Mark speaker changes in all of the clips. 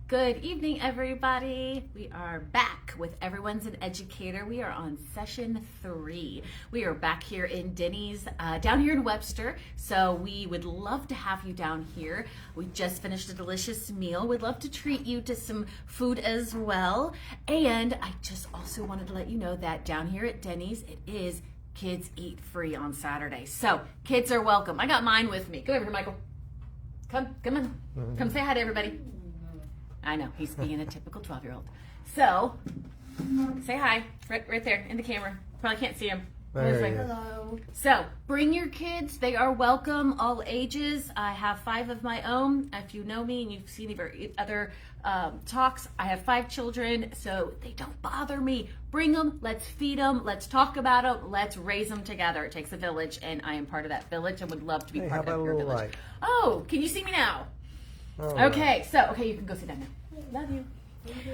Speaker 1: Good evening, everybody. We are back with Everyone's an Educator. We are on session 3. We are back here in Denny's, down here in Webster. So we would love to have you down here. We just finished a delicious meal. We'd love to treat you to some food as well. And I just also wanted to let you know that down here at Denny's, it is Kids Eat Free on Saturday. So kids are welcome. I got mine with me. Go over here, Michael. Come on. Come say hi to everybody. I know, he's being a typical 12-year-old. So, say hi, right there in the camera. Probably can't see him. Hello. So, bring your kids. They are welcome, all ages. I have 5 of my own. If you know me and you've seen other talks, I have 5 children, so they don't bother me. Bring them, let's feed them, let's talk about them, let's raise them together. It takes a village, and I am part of that village and would love to be part of your village. Light? Oh, can you see me now? Okay, so, you can go sit down now. Love you.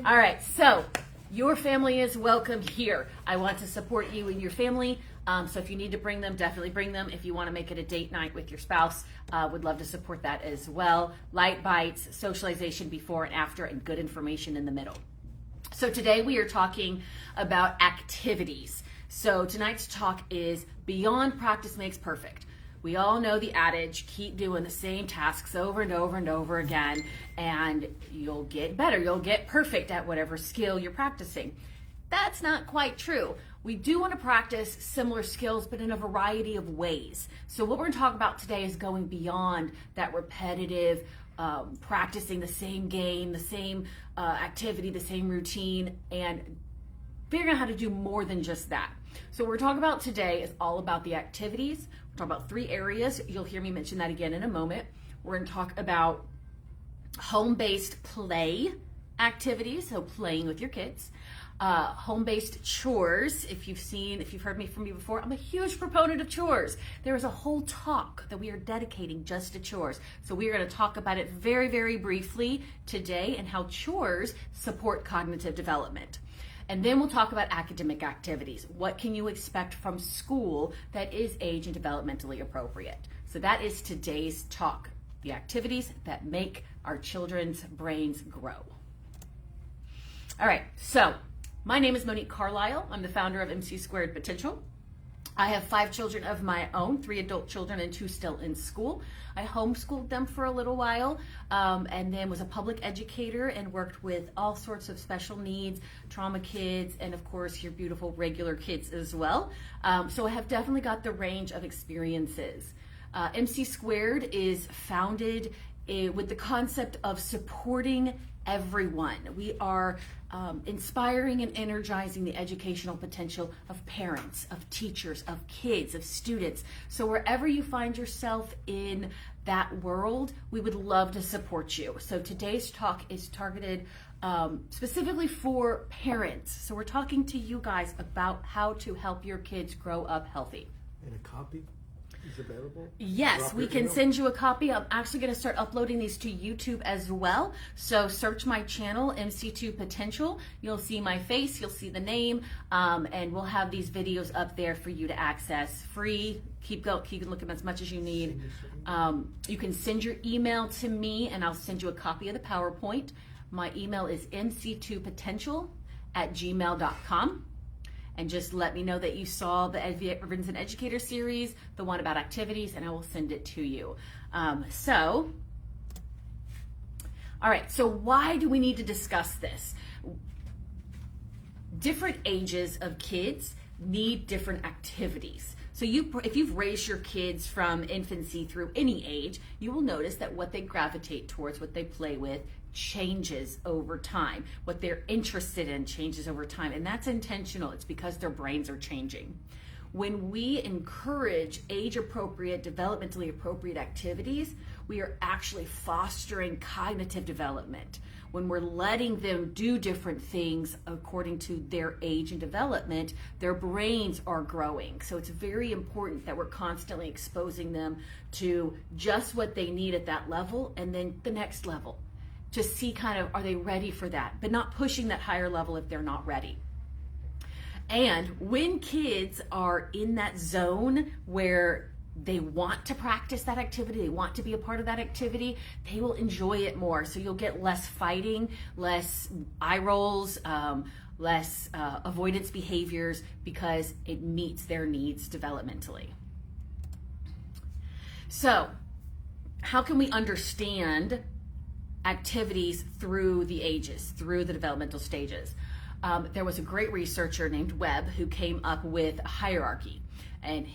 Speaker 1: All right, so your family is welcome here. I want to support you and your family. So if you need to bring them, definitely bring them. If you want to make it a date night with your spouse, would love to support that as well. Light bites, socialization before and after, and good information in the middle. So today we are talking about activities. So tonight's talk is Beyond Practice Makes Perfect. We all know the adage, keep doing the same tasks over and over and over again, and you'll get better. You'll get perfect at whatever skill you're practicing. That's not quite true. We do want to practice similar skills, but in a variety of ways. So what we're going to talk about today is going beyond that repetitive, practicing the same game, the same activity, the same routine, and figuring out how to do more than just that. So what we're talking about today is all about the activities. We're talking about 3 areas. You'll hear me mention that again in a moment. We're going to talk about home-based play activities, so playing with your kids. Home-based chores. If you've heard from me before, I'm a huge proponent of chores. There is a whole talk that we are dedicating just to chores. So we are going to talk about it very, very briefly today and how chores support cognitive development. And then we'll talk about academic activities. What can you expect from school that is age and developmentally appropriate? So that is today's talk, the activities that make our children's brains grow. All right, so my name is Monique Carlisle. I'm the founder of MC Squared Potential. I have 5 children of my own, 3 adult children and 2 still in school. I homeschooled them for a little while and then was a public educator and worked with all sorts of special needs, trauma kids, and of course your beautiful regular kids as well. So I have definitely got the range of experiences. MC Squared is founded with the concept of supporting everyone. We are inspiring and energizing the educational potential of parents, of teachers, of kids, of students. So wherever you find yourself in that world, we would love to support you. So today's talk is targeted specifically for parents. So we're talking to you guys about how to help your kids grow up healthy.
Speaker 2: And a copy is available?
Speaker 1: Yes, we can send you a copy. I'm actually going to start uploading these to YouTube as well. So search my channel, MC2 Potential. You'll see my face, you'll see the name, and we'll have these videos up there for you to access free. Keep looking as much as you need. You can send your email to me and I'll send you a copy of the PowerPoint. My email is mc2potential@gmail.com. And just let me know that you saw the Everyone's an Educator series, the one about activities, and I will send it to you. All right, so why do we need to discuss this? Different ages of kids need different activities. So if you've raised your kids from infancy through any age, you will notice that what they gravitate towards, what they play with, changes over time. What they're interested in changes over time, and that's intentional. It's because their brains are changing. When we encourage age-appropriate, developmentally appropriate activities, we are actually fostering cognitive development. When we're letting them do different things according to their age and development, their brains are growing. So it's very important that we're constantly exposing them to just what they need at that level and then the next level, to see are they ready for that, but not pushing that higher level if they're not ready. And when kids are in that zone where they want to practice that activity, they want to be a part of that activity, they will enjoy it more. So you'll get less fighting, less eye rolls, less avoidance behaviors, because it meets their needs developmentally. So how can we understand activities through the ages, through the developmental stages? There was a great researcher named Webb who came up with a hierarchy, and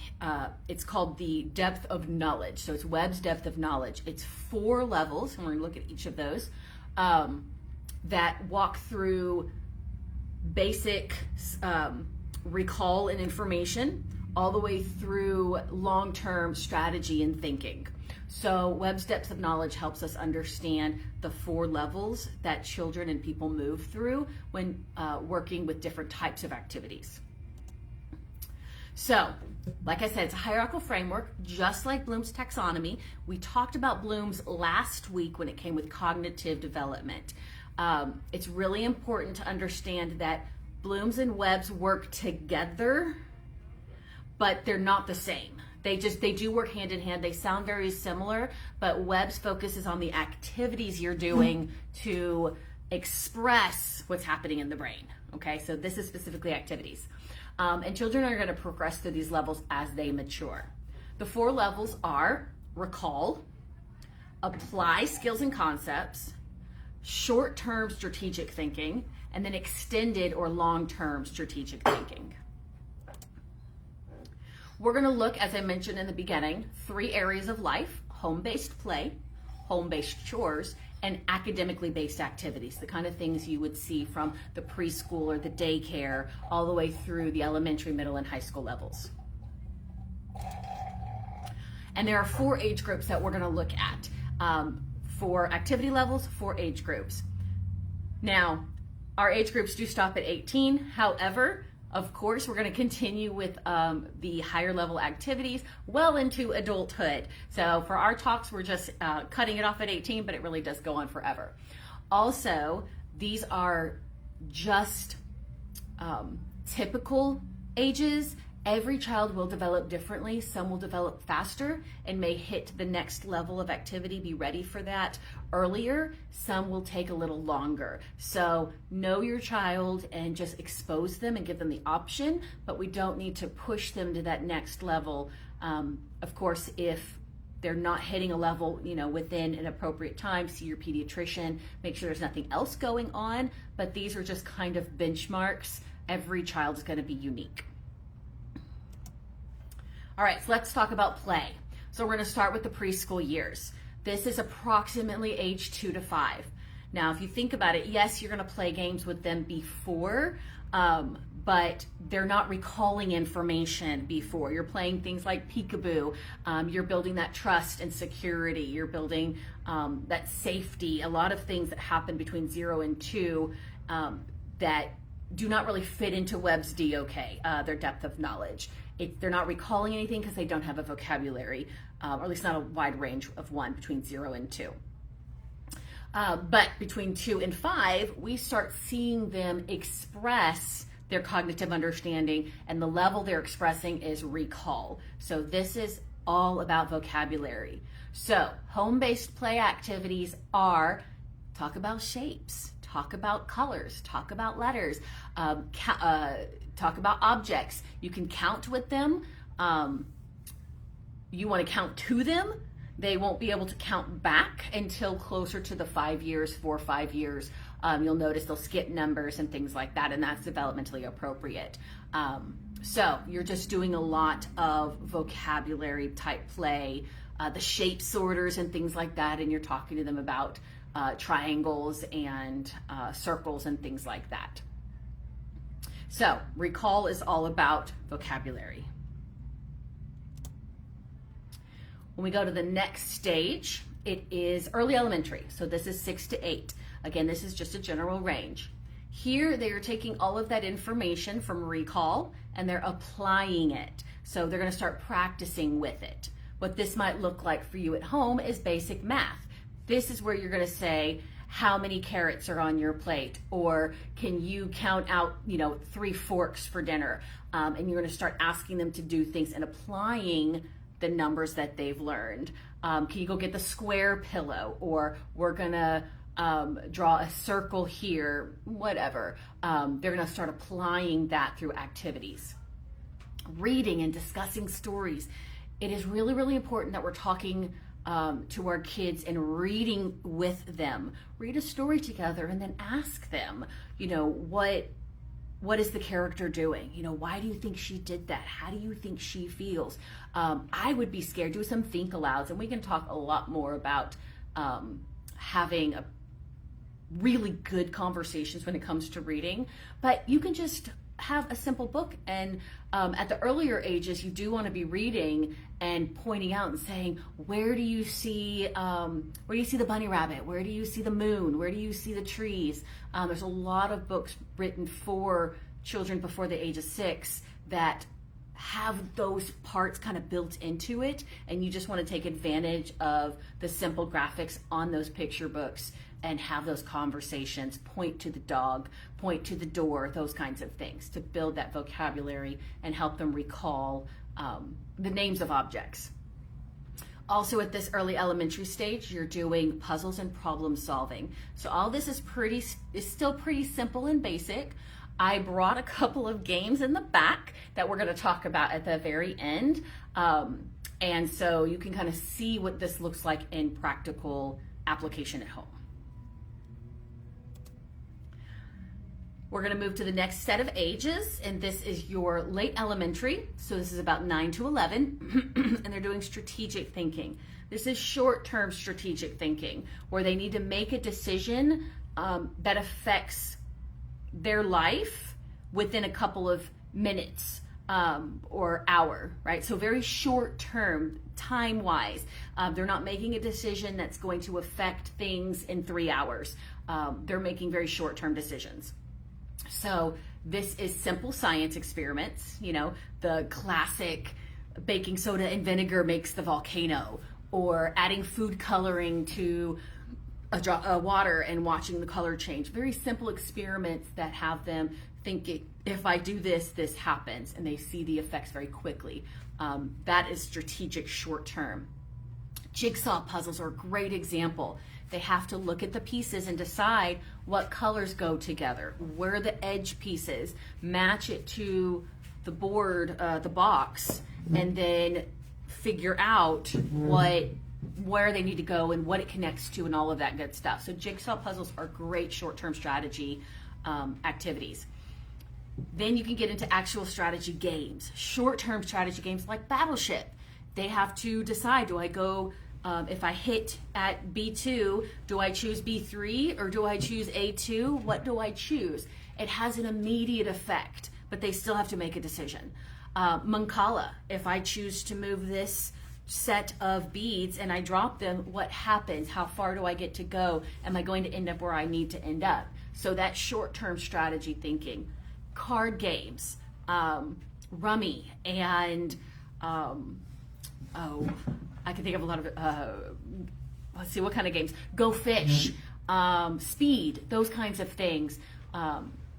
Speaker 1: it's called the depth of knowledge. So it's Webb's depth of knowledge. It's 4 levels, and we're going to look at each of those, that walk through basic recall and information, all the way through long-term strategy and thinking. So Webb's depth of knowledge helps us understand the 4 levels that children and people move through when working with different types of activities. So, like I said, it's a hierarchical framework, just like Bloom's taxonomy. We talked about Bloom's last week when it came with cognitive development. It's really important to understand that Bloom's and Webb's work together, but they're not the same. They do work hand in hand. They sound very similar, but Webb's focuses on the activities you're doing to express what's happening in the brain. Okay, so this is specifically activities. And children are going to progress through these levels as they mature. The 4 levels are recall, apply skills and concepts, short-term strategic thinking, and then extended or long-term strategic thinking. We're going to look, as I mentioned in the beginning, 3 areas of life: home-based play, home-based chores, and academically based activities, the kind of things you would see from the preschool or the daycare all the way through the elementary, middle, and high school levels. And there are 4 age groups that we're going to look at. 4 activity levels, 4 age groups. Now, our age groups do stop at 18. However, of course, we're going to continue with the higher level activities well into adulthood. So for our talks, we're just cutting it off at 18, but it really does go on forever. Also, these are just typical ages. Every child will develop differently. Some will develop faster and may hit the next level of activity, be ready for that earlier. Some will take a little longer. So know your child and just expose them and give them the option, but we don't need to push them to that next level. Of course, if they're not hitting a level, within an appropriate time, see your pediatrician, make sure there's nothing else going on, but these are just kind of benchmarks. Every child is going to be unique. All right, so let's talk about play. So we're going to start with the preschool years. This is approximately age 2 to 5. Now, if you think about it, yes, you're going to play games with them before, but they're not recalling information before. You're playing things like peekaboo. You're building that trust and security. You're building that safety. A lot of things that happen between 0 and 2 that do not really fit into Webb's DOK, their depth of knowledge. They're not recalling anything because they don't have a vocabulary, or at least not a wide range of 1 between 0 and 2. But between 2 and 5, we start seeing them express their cognitive understanding, and the level they're expressing is recall. So this is all about vocabulary. So home-based play activities are talk about shapes, talk about colors, talk about letters, talk about objects. You can count with them. You want to count to them. They won't be able to count back until closer to the 5 years, 4 or 5 years. You'll notice they'll skip numbers and things like that, and that's developmentally appropriate. So you're just doing a lot of vocabulary type play, the shape sorters and things like that, and you're talking to them about triangles and circles and things like that. So recall is all about vocabulary. When we go to the next stage, it is early elementary. So this is 6 to 8. Again, this is just a general range. Here they are taking all of that information from recall and they're applying it. So they're going to start practicing with it. What this might look like for you at home is basic math. This is where you're going to say, how many carrots are on your plate? Or can you count out, 3 forks for dinner? And you're going to start asking them to do things and applying the numbers that they've learned. Can you go get the square pillow? Or we're gonna draw a circle here, whatever. They're gonna start applying that through activities. Reading and discussing stories. It is really, really important that we're talking to our kids and reading with them. Read a story together and then ask them, what is the character doing? Why do you think she did that? How do you think she feels? I would be scared. Do some think alouds, and we can talk a lot more about having a really good conversations when it comes to reading. But you can just have a simple book, and at the earlier ages, you do want to be reading and pointing out and saying, where do you see the bunny rabbit? Where do you see the moon? Where do you see the trees? There's a lot of books written for children before the age of 6 that have those parts kind of built into it, and you just want to take advantage of the simple graphics on those picture books and have those conversations, point to the dog, point to the door, those kinds of things to build that vocabulary and help them recall the names of objects. Also at this early elementary stage, you're doing puzzles and problem solving. So all this is still pretty simple and basic. I brought a couple of games in the back that we're gonna talk about at the very end. And so you can kind of see what this looks like in practical application at home. We're going to move to the next set of ages, and this is your late elementary. So this is about 9 to 11, and they're doing strategic thinking. This is short-term strategic thinking, where they need to make a decision that affects their life within a couple of minutes or hour, right? So very short-term, time-wise. They're not making a decision that's going to affect things in 3 hours. They're making very short-term decisions. So this is simple science experiments, the classic baking soda and vinegar makes the volcano, or adding food coloring to water and watching the color change. Very simple experiments that have them thinking, if I do this, this happens, and they see the effects very quickly. That is strategic short term. Jigsaw puzzles are a great example. They have to look at the pieces and decide what colors go together, where the edge pieces, match it to the board, the box, and then figure out where they need to go and what it connects to and all of that good stuff. So jigsaw puzzles are great short-term strategy activities. Then you can get into actual strategy games, short-term strategy games like Battleship. They have to decide, do I go, if I hit at B2, do I choose B3 or do I choose A2? What do I choose? It has an immediate effect, but they still have to make a decision. Mancala, if I choose to move this set of beads and I drop them, what happens? How far do I get to go? Am I going to end up where I need to end up? So that's short-term strategy thinking. Card games, Rummy, and I can think of a lot of, let's see, what kind of games? Go Fish, Speed, those kinds of things.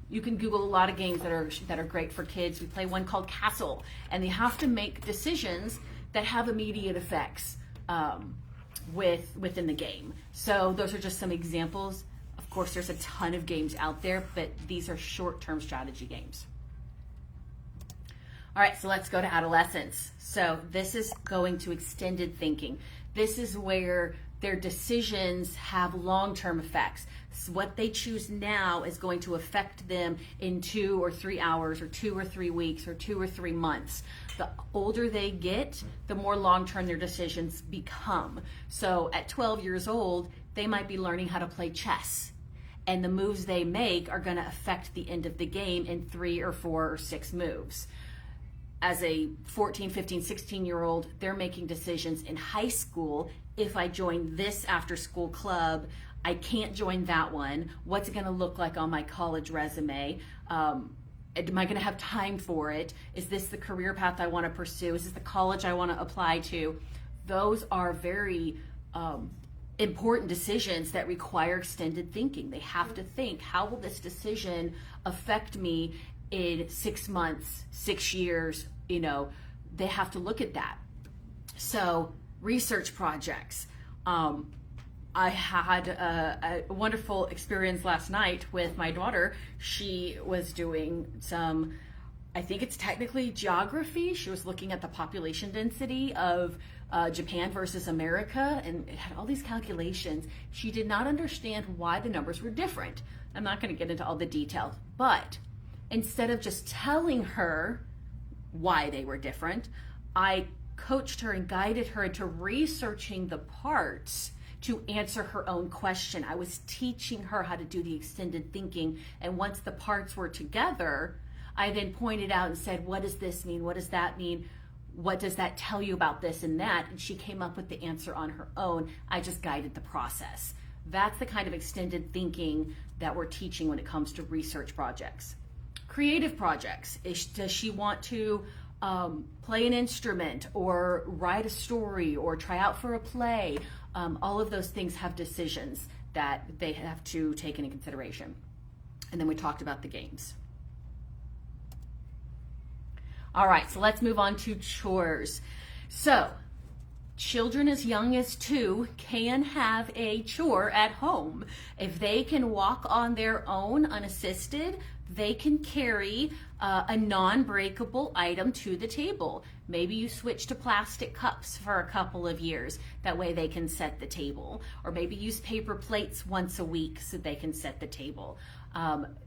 Speaker 1: You can Google a lot of games that are great for kids. We play one called Castle, and they have to make decisions that have immediate effects within the game. So those are just some examples. Of course, there's a ton of games out there, but these are short-term strategy games. All right, so let's go to adolescence. So this is going to extended thinking. This is where their decisions have long-term effects. So what they choose now is going to affect them in 2 or 3 hours or 2 or 3 weeks or 2 or 3 months. The older they get, the more long-term their decisions become. So at 12 years old, they might be learning how to play chess. And the moves they make are going to affect the end of the game in 3 or 4 or 6 moves. As a 14, 15, 16-year-old, they're making decisions in high school. If I join this after-school club, I can't join that one. What's it going to look like on my college resume? Am I going to have time for it? Is this the career path I want to pursue? Is this the college I want to apply to? Those are very important decisions that require extended thinking. They have to think, how will this decision affect me in 6 months, 6 years? They have to look at that. So research projects. I had a wonderful experience last night with my daughter. She was doing some, I think it's technically geography. She was looking at the population density of Japan versus America, and it had all these calculations. She did not understand why the numbers were different. I'm not going to get into all the details, but instead of just telling her why they were different, I coached her and guided her into researching the parts to answer her own question. I was teaching her how to do the extended thinking, and once the parts were together, I then pointed out and said, what does this mean? What does that mean? What does that tell you about this and that? And she came up with the answer on her own. I just guided the process. That's the kind of extended thinking that we're teaching when it comes to research projects. Creative projects. Does she want to play an instrument or write a story or try out for a play? All of those things have decisions that they have to take into consideration. And then we talked about the games. All right, so let's move on to chores. So children as young as 2 can have a chore at home. If they can walk on their own unassisted, they can carry a non-breakable item to the table. Maybe you switch to plastic cups for a couple of years. That way they can set the table. Or maybe use paper plates once a week so they can set the table.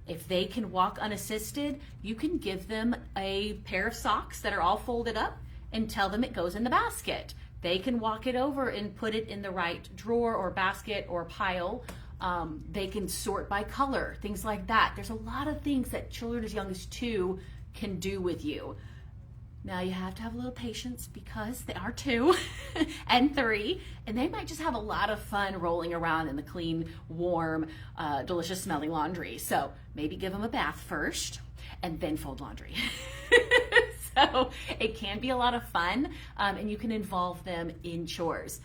Speaker 1: If they can walk unassisted, you can give them a pair of socks that are all folded up and tell them it goes in the basket. They can walk it over and put it in the right drawer or basket or pile. They can sort by color, things like that. There's a lot of things that children as young as 2 can do with you. Now you have to have a little patience because they are 2 and 3, and they might just have a lot of fun rolling around in the clean, warm, delicious smelling laundry. So maybe give them a bath first and then fold laundry. So it can be a lot of fun, and you can involve them in chores.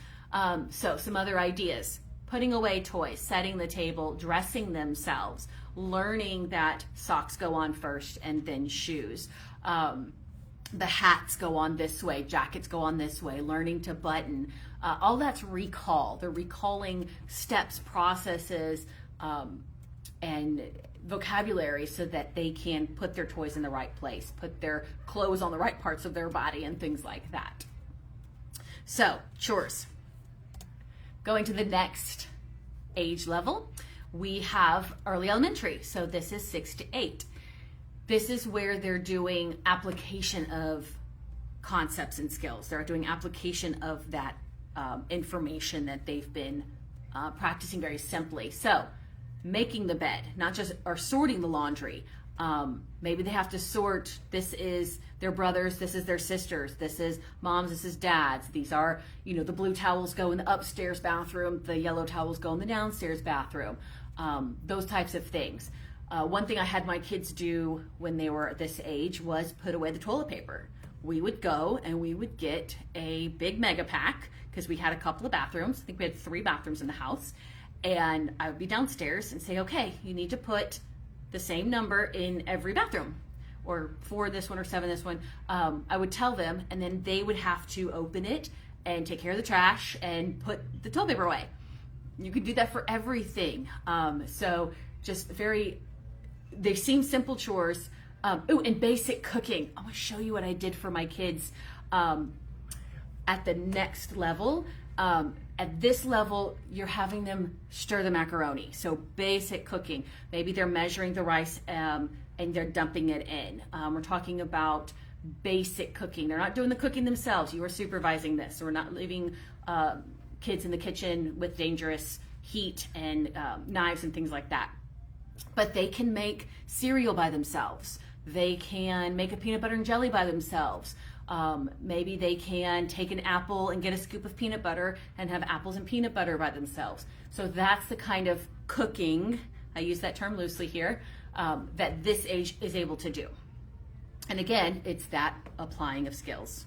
Speaker 1: So some other ideas: putting away toys, setting the table, dressing themselves, learning that socks go on first and then shoes. The hats go on this way, jackets go on this way, learning to button. All that's recall. They're recalling steps, processes, and vocabulary so that they can put their toys in the right place, put their clothes on the right parts of their body, and things like that. So, chores. Going to the next age level, we have early elementary. So this is 6 to 8. This is where they're doing application of concepts and skills. They're doing application of that information that they've been practicing very simply. So making the bed, not just, or sorting the laundry. Maybe they have to sort, this is their brothers, this is their sisters, this is moms, this is dads. These are, the blue towels go in the upstairs bathroom, the yellow towels go in the downstairs bathroom. Those types of things. One thing I had my kids do when they were this age was put away the toilet paper. We would go and we would get a big mega pack because we had a couple of bathrooms. I think we had 3 bathrooms in the house. And I would be downstairs and say, okay, you need to put the same number in every bathroom, or 4 this one or 7 this one. I would tell them, and then they would have to open it and take care of the trash and put the toilet paper away. You can do that for everything. So just they seem simple chores. And basic cooking. I want to show you what I did for my kids at the next level. At this level, you're having them stir the macaroni. So basic cooking. Maybe they're measuring the rice and they're dumping it in. We're talking about basic cooking. They're not doing the cooking themselves. You are supervising this. So we're not leaving kids in the kitchen with dangerous heat and knives and things like that. But they can make cereal by themselves. They can make a peanut butter and jelly by themselves. Maybe they can take an apple and get a scoop of peanut butter and have apples and peanut butter by themselves. So that's the kind of cooking, I use that term loosely here, that this age is able to do. And again, it's that applying of skills.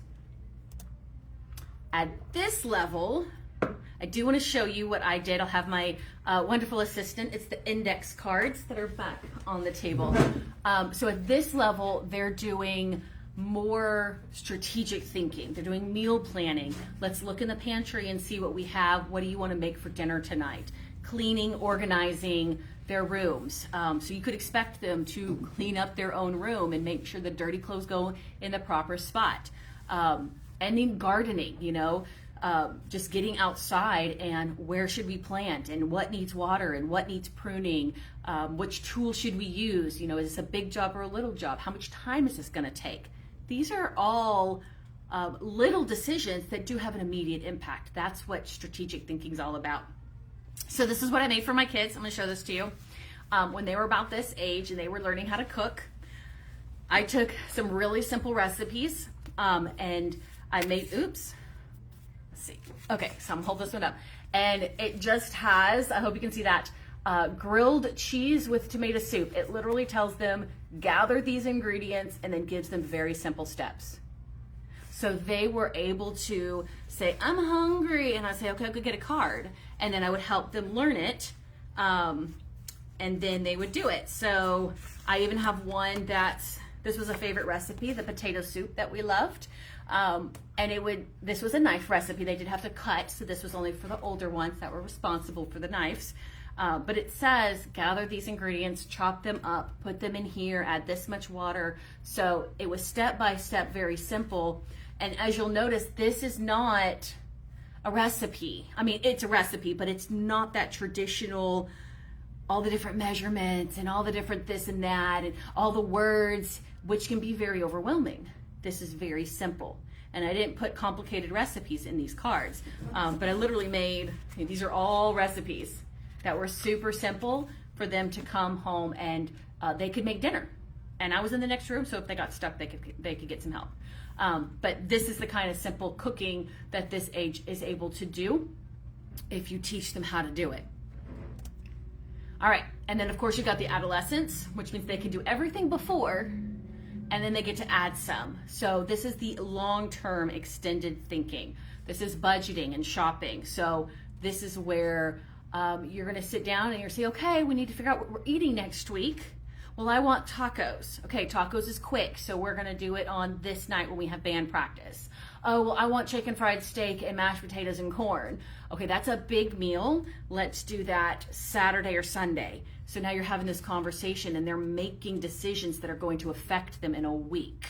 Speaker 1: At this level, I do want to show you what I did. I'll have my wonderful assistant. It's the index cards that are back on the table. So at this level, they're doing more strategic thinking. They're doing meal planning. Let's look in the pantry and see what we have. What do you want to make for dinner tonight? Cleaning, organizing their rooms. So you could expect them to clean up their own room and make sure the dirty clothes go in the proper spot. And then gardening, just getting outside and where should we plant and what needs water and what needs pruning, which tool should we use, is this a big job or a little job? How much time is this going to take? These are all little decisions that do have an immediate impact. That's what strategic thinking is all about. So this is what I made for my kids. I'm going to show this to you. When they were about this age and they were learning how to cook, I took some really simple recipes and I made, let's see. Okay, so I'm gonna hold this one up. And it just has, I hope you can see that, grilled cheese with tomato soup. It literally tells them, gather these ingredients and then gives them very simple steps. So they were able to say, I'm hungry. And I say, okay, I'll go get a card. And then I would help them learn it. And then they would do it. So I even have one this was a favorite recipe, the potato soup that we loved. And this was a knife recipe. They did have to cut. So this was only for the older ones that were responsible for the knives. But it says, gather these ingredients, chop them up, put them in here, add this much water. So it was step by step, very simple. And as you'll notice, this is not a recipe. I mean, it's a recipe, but it's not that traditional, all the different measurements and all the different this and that and all the words, which can be very overwhelming. This is very simple. And I didn't put complicated recipes in these cards, but I literally made, these are all recipes that were super simple for them to come home and they could make dinner. And I was in the next room, so if they got stuck, they could get some help. But this is the kind of simple cooking that this age is able to do if you teach them how to do it. All right, and then of course you got the adolescence, which means they can do everything before, and then they get to add some. So this is the long-term extended thinking. This is budgeting and shopping. So this is where you're gonna sit down and you're say, okay, we need to figure out what we're eating next week. Well, I want tacos. Okay, tacos is quick, so we're gonna do it on this night when we have band practice. Oh, well, I want chicken fried steak and mashed potatoes and corn. Okay, that's a big meal. Let's do that Saturday or Sunday. So now you're having this conversation and they're making decisions that are going to affect them in a week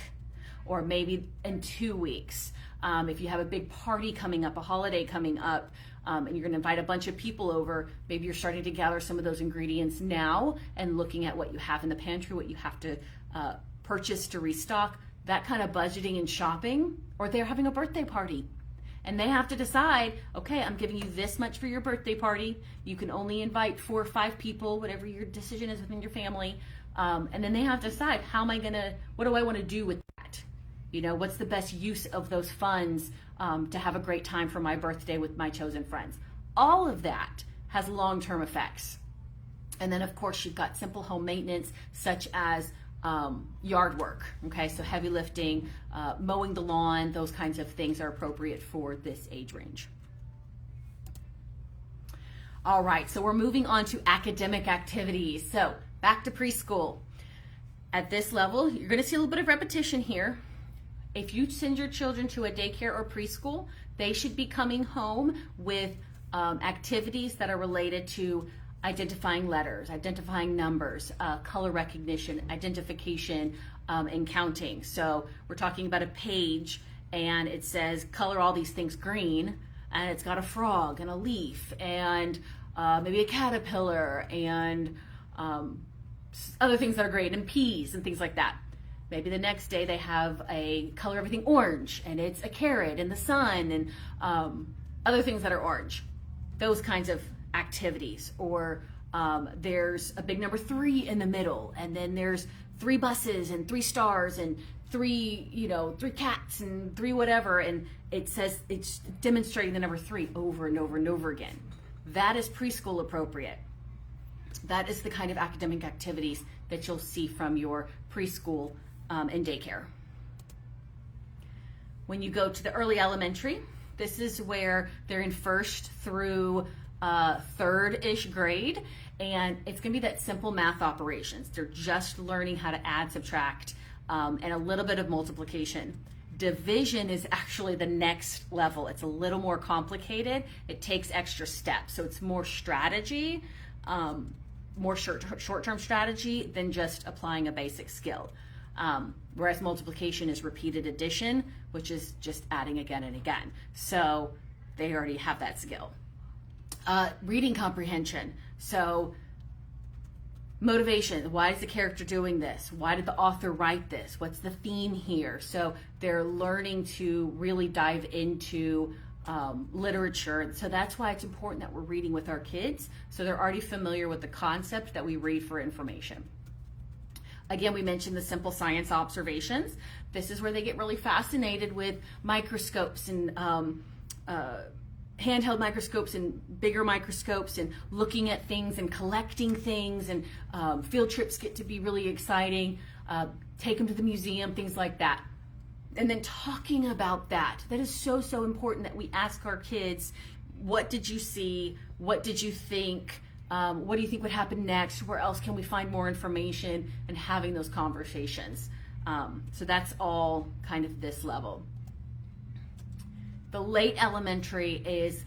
Speaker 1: or maybe in 2 weeks. If you have a big party coming up, a holiday coming up, and you're going to invite a bunch of people over, maybe you're starting to gather some of those ingredients now and looking at what you have in the pantry, what you have to purchase to restock, that kind of budgeting and shopping. Or they're having a birthday party and they have to decide, okay, I'm giving you this much for your birthday party. You can only invite 4 or 5 people, whatever your decision is within your family. And then they have to decide, what do I want to do with that? What's the best use of those funds to have a great time for my birthday with my chosen friends? All of that has long-term effects. And then of course you've got simple home maintenance such as yard work. Okay, so heavy lifting, mowing the lawn, those kinds of things are appropriate for this age range. All right, so we're moving on to academic activities. So back to preschool. At this level, you're going to see a little bit of repetition here. If you send your children to a daycare or preschool, they should be coming home with activities that are related to identifying letters, identifying numbers, color recognition, identification, and counting. So we're talking about a page and it says color all these things green, and it's got a frog and a leaf and maybe a caterpillar and other things that are great, and peas and things like that. Maybe the next day they have a color everything orange and it's a carrot and the sun and other things that are orange. Those kinds of activities. Or there's a big number 3 in the middle, and then there's 3 buses and 3 stars and 3 cats and 3 whatever, and it says it's demonstrating the number 3 over and over and over again. That is preschool appropriate. That is the kind of academic activities that you'll see from your preschool and daycare. When you go to the early elementary, this is where they're in 1st through 3rd-ish grade, and it's going to be that simple math operations. They're just learning how to add, subtract, and a little bit of multiplication. Division is actually the next level. It's a little more complicated. It takes extra steps. So it's more strategy, more short-term strategy than just applying a basic skill. Whereas multiplication is repeated addition, which is just adding again and again. So they already have that skill. Reading comprehension. So motivation, why is the character doing this? Why did the author write this? What's the theme here? So they're learning to really dive into literature. So that's why it's important that we're reading with our kids, so they're already familiar with the concept that we read for information. Again, we mentioned the simple science observations. This is where they get really fascinated with microscopes and handheld microscopes and bigger microscopes and looking at things and collecting things, and field trips get to be really exciting. Take them to the museum, things like that. And then talking about that. That is so, so important that we ask our kids, what did you see? What did you think? What do you think would happen next? Where else can we find more information? And having those conversations. So that's all kind of this level. The late elementary is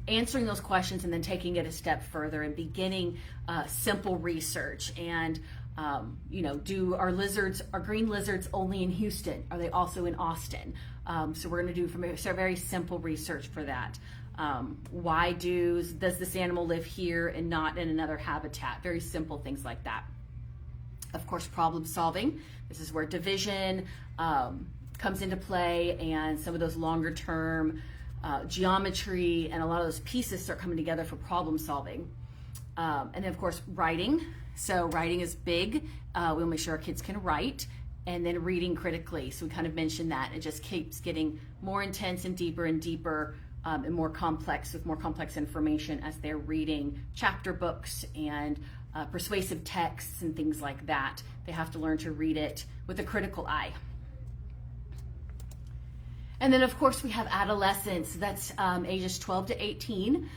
Speaker 1: answering those questions and then taking it a step further and beginning simple research. And are green lizards only in Houston? Are they also in Austin? So we're going to do very simple research for that. Why does this animal live here and not in another habitat? Very simple things like that. Of course, problem solving. This is where division comes into play, and some of those longer term geometry and a lot of those pieces start coming together for problem solving. And then of course, writing. So writing is big. We'll make sure our kids can write, and then reading critically. So we kind of mentioned that. It just keeps getting more intense and deeper and more complex, with more complex information as they're reading chapter books and persuasive texts and things like that. They have to learn to read it with a critical eye. And then of course we have adolescence. That's ages 12 to 18.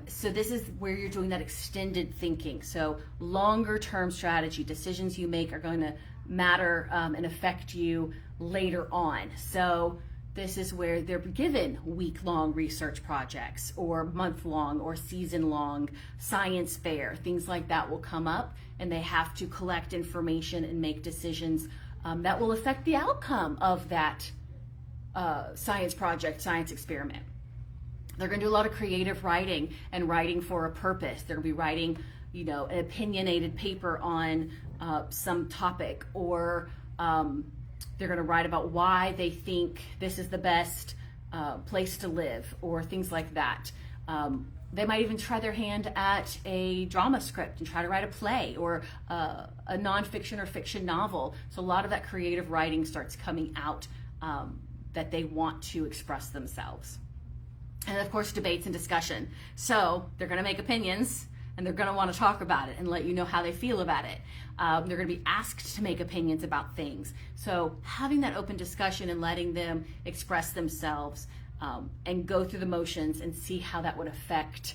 Speaker 1: So this is where you're doing that extended thinking. So longer term strategy, decisions you make are going to matter and affect you later on. So this is where they're given week-long research projects or month-long or season-long science fair. Things like that will come up, and they have to collect information and make decisions that will affect the outcome of that science project, science experiment. They're going to do a lot of creative writing and writing for a purpose. They're going to be writing, an opinionated paper on some topic, or they're going to write about why they think this is the best place to live, or things like that. They might even try their hand at a drama script and try to write a play or a nonfiction or fiction novel. So a lot of that creative writing starts coming out that they want to express themselves. And of course, debates and discussion. So they're going to make opinions, and they're going to want to talk about it and let you know how they feel about it. They're going to be asked to make opinions about things. So having that open discussion and letting them express themselves and go through the motions and see how that would affect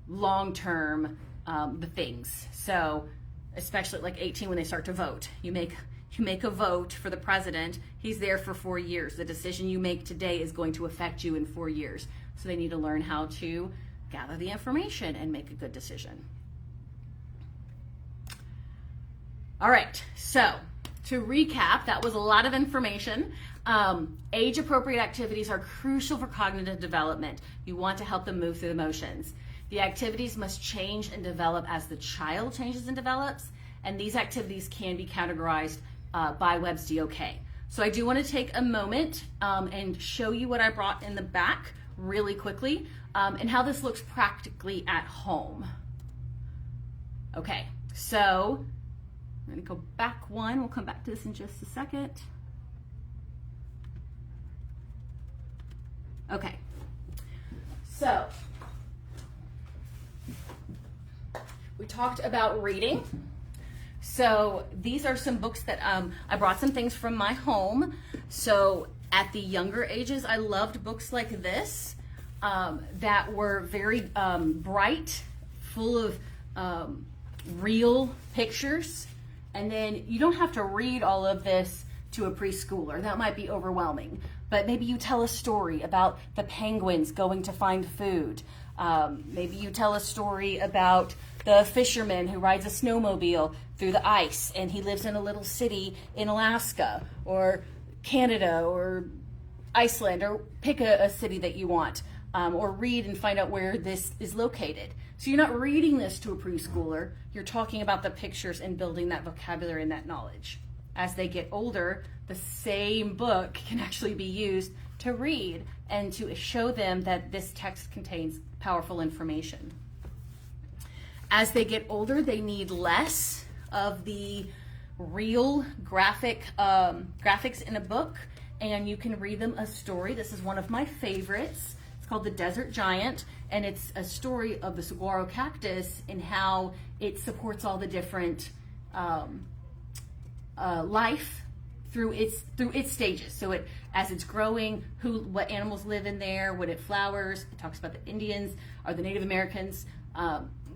Speaker 1: long-term the things. So especially like 18, when they start to vote, you make a vote for the president. He's there for 4 years. The decision you make today is going to affect you in 4 years. So they need to learn how to gather the information and make a good decision. All right, so to recap, that was a lot of information. Age-appropriate activities are crucial for cognitive development. You want to help them move through the motions. The activities must change and develop as the child changes and develops, and these activities can be categorized by Webb's DOK. So I do want to take a moment and show you what I brought in the back really quickly, and how this looks practically at home. Okay, so I'm going to go back one. We'll come back to this in just a second. Okay, so we talked about reading. So these are some books that I brought some things from my home. So at the younger ages, I loved books like this that were very bright, full of real pictures And then you don't have to read all of this to a preschooler. That might be overwhelming. But maybe you tell a story about the penguins going to find food. Maybe you tell a story about the fisherman who rides a snowmobile through the ice and he lives in a little city in Alaska or Canada or Iceland, or pick a city that you want, or read and find out where this is located. So you're not reading this to a preschooler, you're talking about the pictures and building that vocabulary and that knowledge. As they get older, the same book can actually be used to read and to show them that this text contains powerful information. As they get older, they need less of the real graphics in a book, and you can read them a story. This is one of my favorites. It's called The Desert Giant, and it's a story of the saguaro cactus and how it supports all the different life through its stages. So as it's growing, what animals live in there, when it flowers. It talks about the Indians or the Native Americans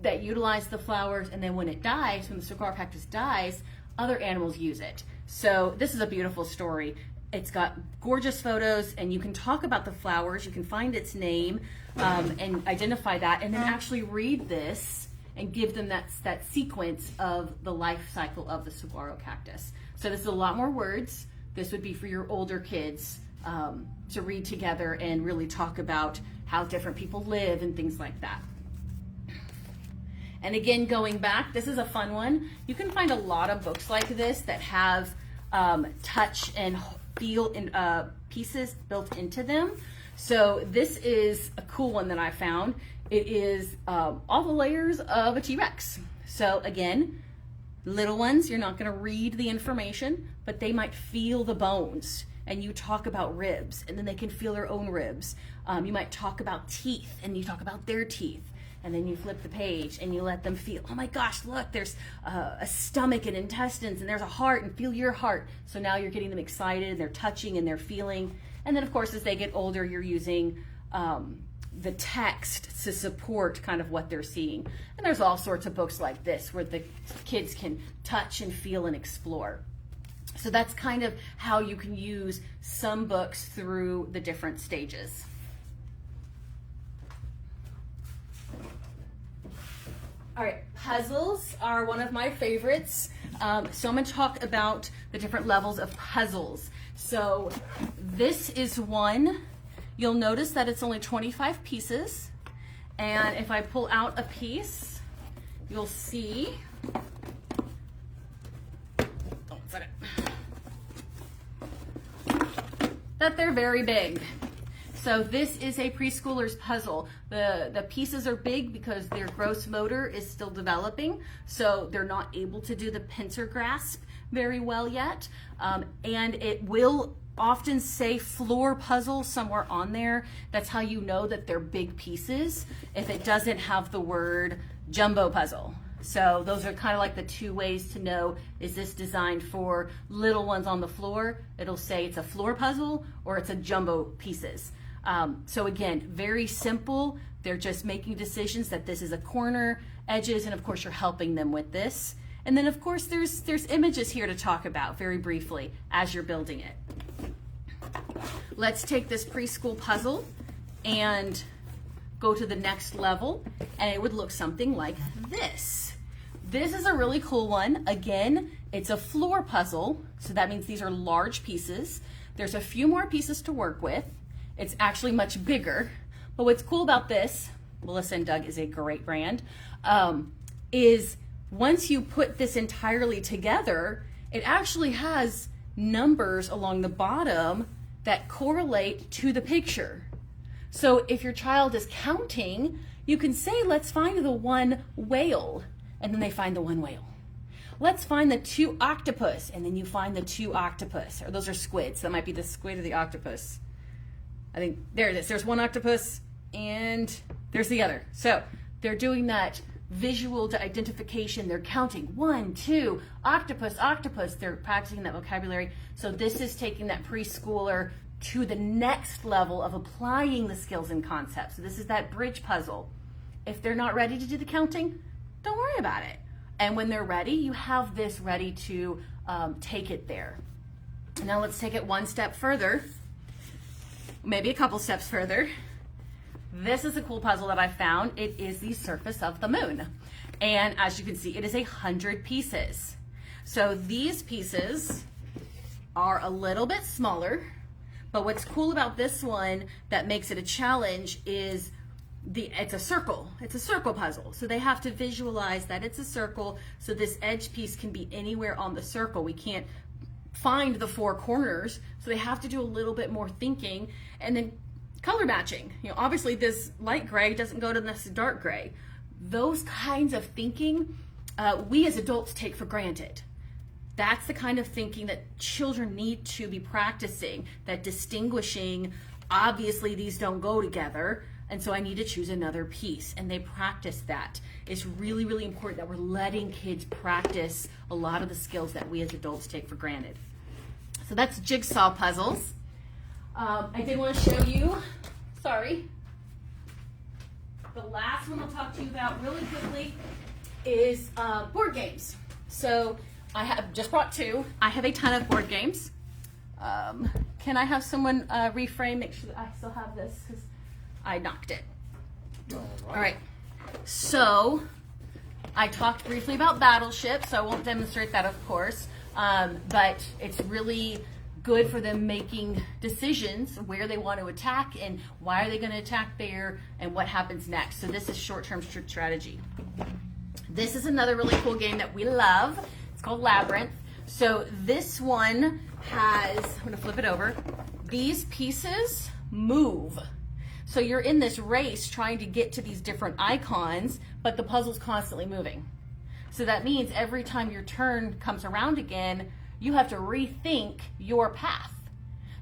Speaker 1: that utilize the flowers, and then when it dies, when the saguaro cactus dies, other animals use it. So this is a beautiful story. It's got gorgeous photos, and you can talk about the flowers, you can find its name and identify that, and then actually read this and give them that sequence of the life cycle of the saguaro cactus. So this is a lot more words. This would be for your older kids to read together and really talk about how different people live and things like that. And again, going back, this is a fun one. You can find a lot of books like this that have touch and feel pieces built into them. So this is a cool one that I found. It is all the layers of a T-Rex. So again, little ones, you're not going to read the information, but they might feel the bones. And you talk about ribs, and then they can feel their own ribs. You might talk about teeth, and you talk about their teeth. And then you flip the page and you let them feel, oh my gosh, look, there's a stomach and intestines and there's a heart, and feel your heart. So now you're getting them excited and they're touching and they're feeling. And then of course, as they get older, you're using the text to support kind of what they're seeing. And there's all sorts of books like this where the kids can touch and feel and explore. So that's kind of how you can use some books through the different stages. All right, puzzles are one of my favorites. So I'm going to talk about the different levels of puzzles. So this is one. You'll notice that it's only 25 pieces. And if I pull out a piece, you'll see that they're very big. So this is a preschooler's puzzle. The pieces are big because their gross motor is still developing, so they're not able to do the pincer grasp very well yet. And it will often say floor puzzle somewhere on there. That's how you know that they're big pieces if it doesn't have the word jumbo puzzle. So those are kind of like the two ways to know, is this designed for little ones on the floor? It'll say it's a floor puzzle or it's a jumbo pieces. So again, very simple. They're just making decisions that this is a corner, edges, and of course you're helping them with this. And then of course there's images here to talk about very briefly as you're building it. Let's take this preschool puzzle and go to the next level, and it would look something like this. This is a really cool one. Again, it's a floor puzzle, so that means these are large pieces. There's a few more pieces to work with. It's actually much bigger, but what's cool about this, Melissa & Doug is a great brand, is once you put this entirely together, it actually has numbers along the bottom that correlate to the picture. So if your child is counting, you can say, let's find the one whale, and then they find the one whale. Let's find the two octopus, and then you find the two octopus, or those are squids. That might be the squid or the octopus. I think there it is. There's one octopus and there's the other. So they're doing that visual identification. They're counting 1, 2, octopus, octopus. They're practicing that vocabulary. So this is taking that preschooler to the next level of applying the skills and concepts. So this is that bridge puzzle. If they're not ready to do the counting, don't worry about it. And when they're ready, you have this ready to take it there. Now let's take it one step further, maybe a couple steps further. This is a cool puzzle that I found. It is the surface of the moon. And as you can see, it is 100 pieces. So these pieces are a little bit smaller, but what's cool about this one that makes it a challenge is it's a circle. It's a circle puzzle. So they have to visualize that it's a circle, so this edge piece can be anywhere on the circle. We can't find the four corners, so they have to do a little bit more thinking. And then color matching. Obviously this light gray doesn't go to this dark gray. Those kinds of thinking we as adults take for granted. That's the kind of thinking that children need to be practicing, that distinguishing, obviously these don't go together, and so I need to choose another piece. And they practice that. It's really, really important that we're letting kids practice a lot of the skills that we as adults take for granted. So that's jigsaw puzzles. I did want to show you, the last one I'll talk to you about really quickly is board games. So I have just brought two. I have a ton of board games. Can I have someone reframe, make sure that I still have this, because I knocked it. All right. So I talked briefly about Battleship, so I won't demonstrate that, of course, but it's really good for them making decisions where they want to attack and why are they going to attack there and what happens next. So this is short-term strategy. This is another really cool game that we love. It's called Labyrinth. So this one has, I'm going to flip it over, these pieces move. So you're in this race trying to get to these different icons, but the puzzle's constantly moving. So that means every time your turn comes around again, you have to rethink your path.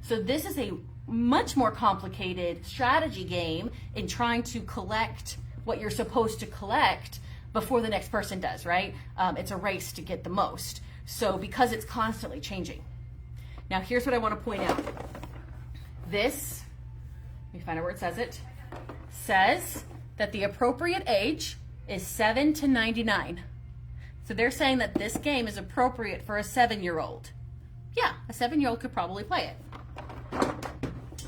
Speaker 1: So this is a much more complicated strategy game in trying to collect what you're supposed to collect before the next person does, right? It's a race to get the most. So because it's constantly changing. Now here's what I want to point out. This, let me find out where it says that the appropriate age is 7 to 99. So they're saying that this game is appropriate for a 7-year-old. Yeah, a 7-year-old could probably play it.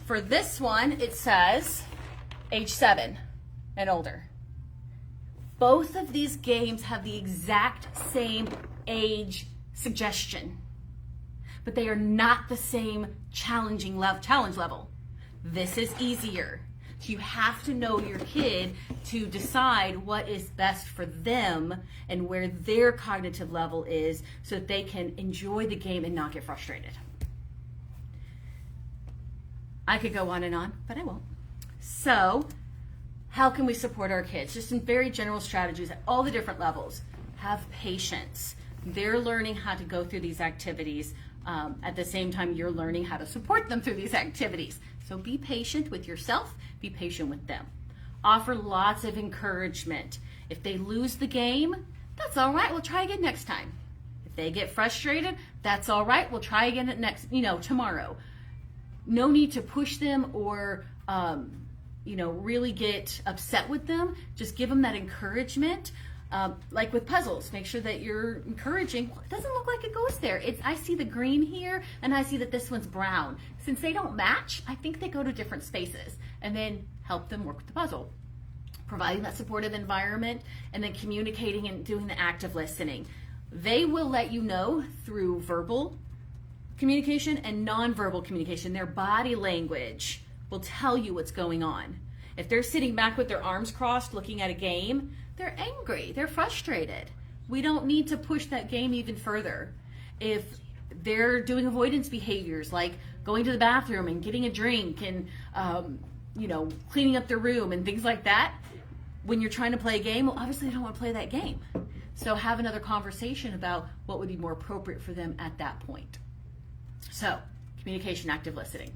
Speaker 1: For this one, it says age 7 and older. Both of these games have the exact same age suggestion, but they are not the same challenge level. This is easier. So you have to know your kid to decide what is best for them and where their cognitive level is so that they can enjoy the game and not get frustrated. I could go on and on, but I won't. So how can we support our kids? Just some very general strategies at all the different levels. Have patience. They're learning how to go through these activities. At the same time, you're learning how to support them through these activities. So be patient with yourself, be patient with them. Offer lots of encouragement. If they lose the game, that's all right, we'll try again next time. If they get frustrated, that's all right, we'll try again tomorrow. No need to push them or really get upset with them. Just give them that encouragement. Like with puzzles, make sure that you're encouraging. It doesn't look like it goes there. I see the green here, and I see that this one's brown. Since they don't match, I think they go to different spaces. And then help them work with the puzzle. Providing that supportive environment, and then communicating and doing the active listening. They will let you know through verbal communication and nonverbal communication. Their body language will tell you what's going on. If they're sitting back with their arms crossed looking at a game, they're angry, they're frustrated. We don't need to push that game even further. If they're doing avoidance behaviors like going to the bathroom and getting a drink and cleaning up their room and things like that, when you're trying to play a game, well, obviously they don't want to play that game. So have another conversation about what would be more appropriate for them at that point. So communication, active listening.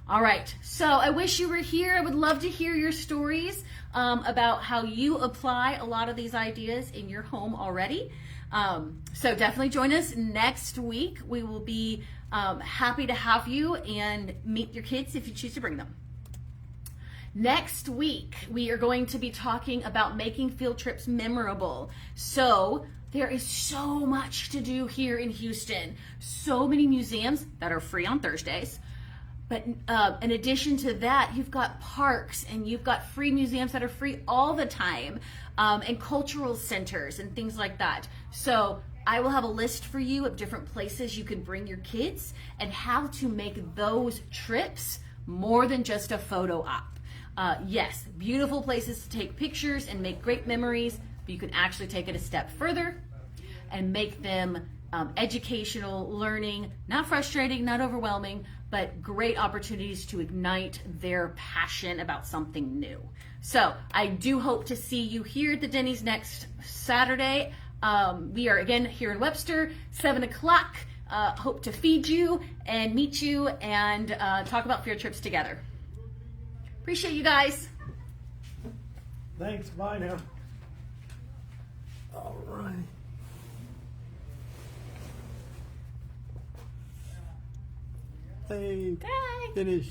Speaker 1: All right, so I wish you were here. I would love to hear your stories about how you apply a lot of these ideas in your home already. So definitely join us next week. We will be happy to have you and meet your kids if you choose to bring them. Next week, we are going to be talking about making field trips memorable. So there is so much to do here in Houston. So many museums that are free on Thursdays. But in addition to that, you've got parks and you've got free museums that are free all the time, and cultural centers and things like that. So I will have a list for you of different places you can bring your kids and how to make those trips more than just a photo op. Yes, beautiful places to take pictures and make great memories, but you can actually take it a step further and make them educational, learning, not frustrating, not overwhelming, but great opportunities to ignite their passion about something new. So I do hope to see you here at the Denny's next Saturday. We are again here in Webster, 7 o'clock. Hope to feed you and meet you and talk about field trips together. Appreciate you guys.
Speaker 2: Thanks, bye now. All right. Hey,
Speaker 1: Bye.
Speaker 2: finish.